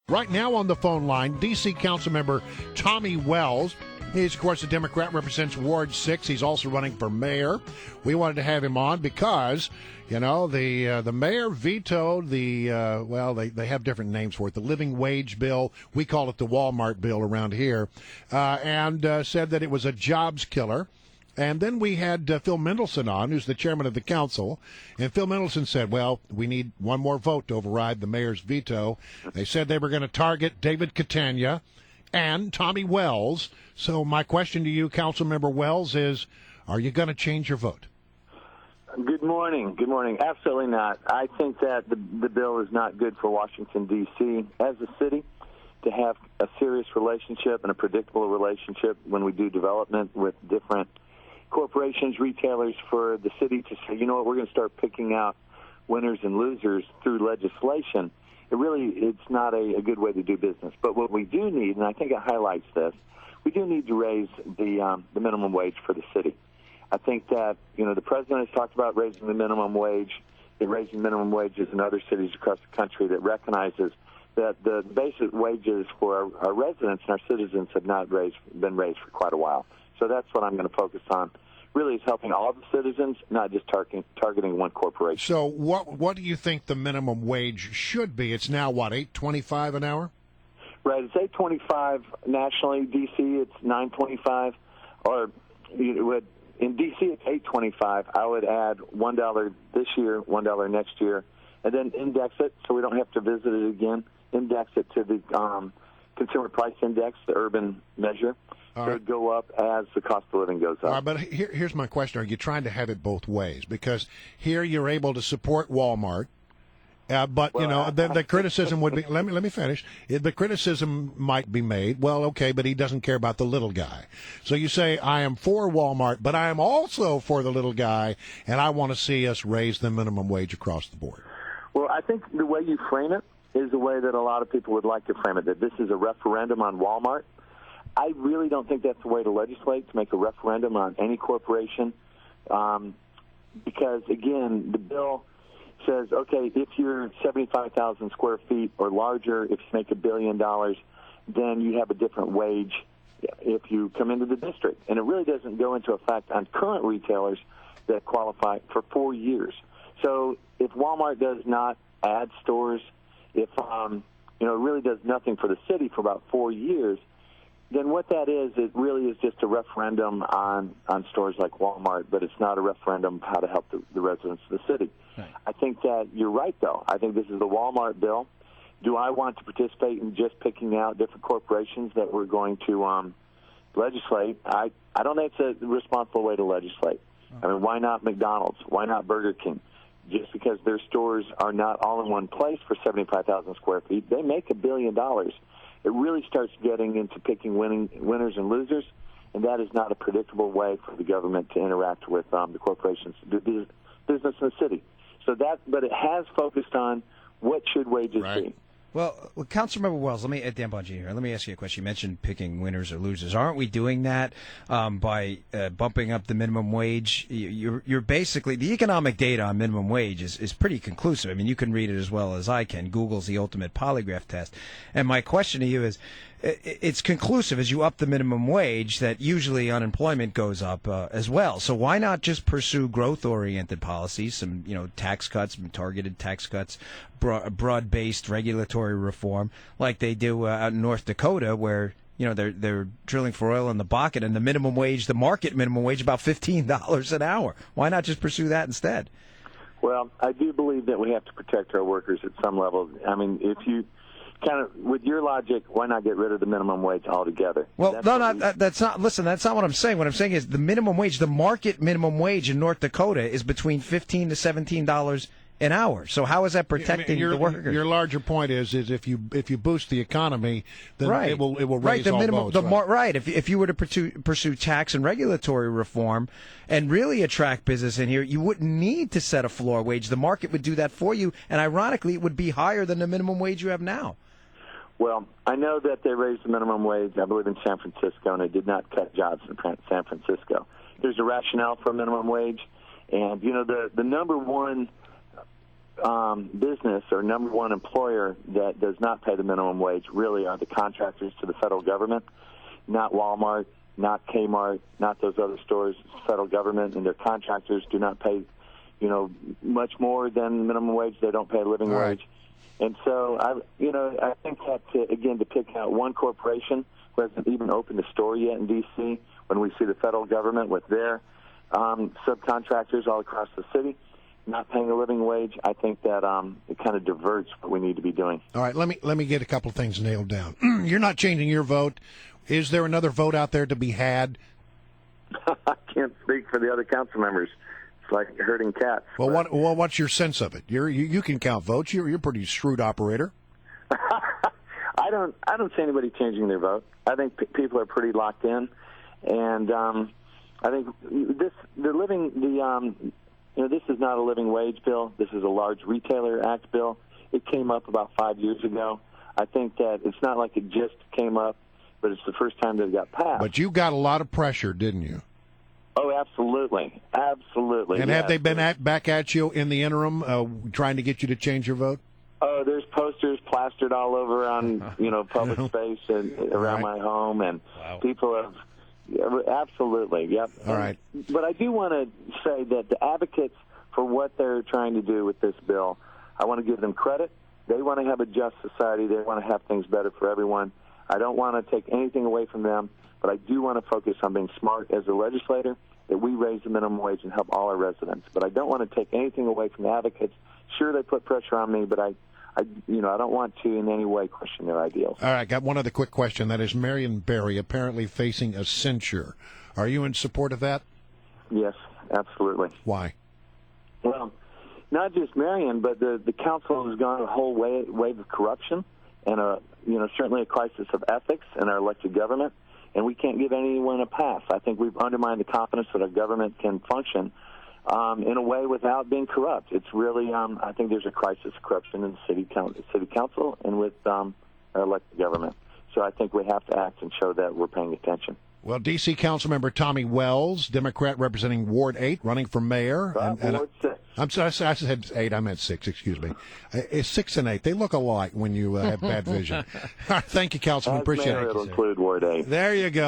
Right now on the phone line, D.C. Councilmember Tommy Wells. He's, of course, a Democrat, represents Ward 6. He's also running for mayor. We wanted to have him on because, you know, the mayor vetoed the, they have different names for it, the living wage bill. We call it the Walmart bill around here, and said that it was a jobs killer. And then we had Phil Mendelson on, who's the chairman of the council. And Phil Mendelson said, well, we need one more vote to override the mayor's veto. They said they were going to target David Catania and Tommy Wells. So my question to you, Councilmember Wells, is, are you going to change your vote? Good morning. Good morning. Absolutely not. I think that the bill is not good for Washington, D.C. as a city to have a serious relationship and a predictable relationship when we do development with different corporations, retailers, for the city to say, you know what, we're going to start picking out winners and losers through legislation. It's not a good way to do business. But what we do need, and I think it highlights this, we do need to raise the minimum wage for the city. I think that, you know, the president has talked about raising the minimum wage. Raising minimum wages in other cities across the country that recognizes that the basic wages for our residents and our citizens have not been raised for quite a while. So that's what I'm going to focus on. Really is helping all the citizens, not just targeting one corporation. So what do you think the minimum wage should be? It's now, what, $8.25 an hour? Right, it's $8.25 nationally. D.C., it's $9.25. Or in D.C., it's $8.25. I would add $1 this year, $1 next year, and then index it so we don't have to visit it again. Index it to the Consumer Price Index, the urban measure. So it would go up as the cost of living goes up. All right, but here's my question. Are you trying to have it both ways? Because here you're able to support Walmart, but, well, you know, the criticism would be, let me finish. The criticism might be made, well, okay, but he doesn't care about the little guy. So you say, I am for Walmart, but I am also for the little guy, and I want to see us raise the minimum wage across the board. Well, I think the way you frame it is the way that a lot of people would like to frame it, that this is a referendum on Walmart. I really don't think that's the way to legislate, to make a referendum on any corporation, because, again, the bill says, okay, if you're 75,000 square feet or larger, if you make $1 billion, then you have a different wage if you come into the district. And it really doesn't go into effect on current retailers that qualify for 4 years. So if Walmart does not add stores, if it really does nothing for the city for about 4 years, then what that is, it really is just a referendum on stores like Walmart, but it's not a referendum how to help the residents of the city. Right. I think that you're right, though. I think this is the Walmart bill. Do I want to participate in just picking out different corporations that we're going to legislate? I don't think it's a responsible way to legislate. I mean, why not McDonald's? Why not Burger King? Just because their stores are not all in one place for 75,000 square feet, they make $1 billion. It really starts getting into picking winners and losers, and that is not a predictable way for the government to interact with the corporations, the business in the city. But it has focused on what should wages be. Well, Councilmember Wells, Dan Bungie here. Let me ask you a question. You mentioned picking winners or losers. Aren't we doing that by bumping up the minimum wage? You're basically, the economic data on minimum wage is pretty conclusive. I mean, you can read it as well as I can. Google's the ultimate polygraph test. And my question to you is, it's conclusive as you up the minimum wage that usually unemployment goes up as well. So why not just pursue growth-oriented policies, some tax cuts, some targeted tax cuts, broad-based regulatory reform, like they do out in North Dakota, where they're drilling for oil in the Bakken, and the minimum wage, the market minimum wage, about $15 an hour. Why not just pursue that instead? Well, I do believe that we have to protect our workers at some level. I mean, if you with your logic, why not get rid of the minimum wage altogether? Well, that's not what I'm saying. What I'm saying is the minimum wage, the market minimum wage in North Dakota is between $15 to $17 an hour. So how is that protecting the workers? Your larger point is if you boost the economy, then right. it will raise all boats. Right. If you were to pursue tax and regulatory reform and really attract business in here, you wouldn't need to set a floor wage. The market would do that for you, and ironically, it would be higher than the minimum wage you have now. Well, I know that they raised the minimum wage, I believe, in San Francisco, and they did not cut jobs in San Francisco. There's a rationale for a minimum wage, and, the number one business or number one employer that does not pay the minimum wage really are the contractors to the federal government, not Walmart, not Kmart, not those other stores. It's the federal government, and their contractors do not pay, much more than minimum wage. They don't pay a living Right. wage. And so, I think that, to pick out one corporation who hasn't even opened a store yet in D.C., when we see the federal government with their subcontractors all across the city not paying a living wage, I think that it kind of diverts what we need to be doing. All right, let me get a couple of things nailed down. You're not changing your vote. Is there another vote out there to be had? I can't speak for the other council members. It's like herding cats. Well, what's your sense of it? You can count votes. You're a pretty shrewd operator. I don't see anybody changing their vote. I think people are pretty locked in, and I think this is not a living wage bill. This is a large retailer act bill. It came up about 5 years ago. I think that it's not like it just came up, but it's the first time that it got passed. But you got a lot of pressure, didn't you? Oh, absolutely. Absolutely. And have they been back at you in the interim, trying to get you to change your vote? Oh, there's posters plastered all over on, public space and around my home, and people have, absolutely, yep. All right. But I do want to say that the advocates for what they're trying to do with this bill, I want to give them credit. They want to have a just society. They want to have things better for everyone. I don't want to take anything away from them, but I do want to focus on being smart as a legislator, that we raise the minimum wage and help all our residents. But I don't want to take anything away from the advocates. Sure, they put pressure on me, but I don't want to in any way question their ideals. All right, got one other quick question. That is Marion Barry apparently facing a censure. Are you in support of that? Yes, absolutely. Why? Well, not just Marion, but the council has gone a whole wave of corruption and certainly a crisis of ethics in our elected government, and we can't give anyone a pass. I think we've undermined the confidence that our government can function in a way without being corrupt. It's really, I think there's a crisis of corruption in the city council and with our elected government. So I think we have to act and show that we're paying attention. Well, D.C. Councilmember Tommy Wells, Democrat representing Ward 8, running for mayor. Ward 6. I'm sorry, I said 8. I meant 6, excuse me. It's 6 and 8. They look alike when you have bad vision. Thank you, Councilman. Appreciate it. It'll include Ward 8. There you go.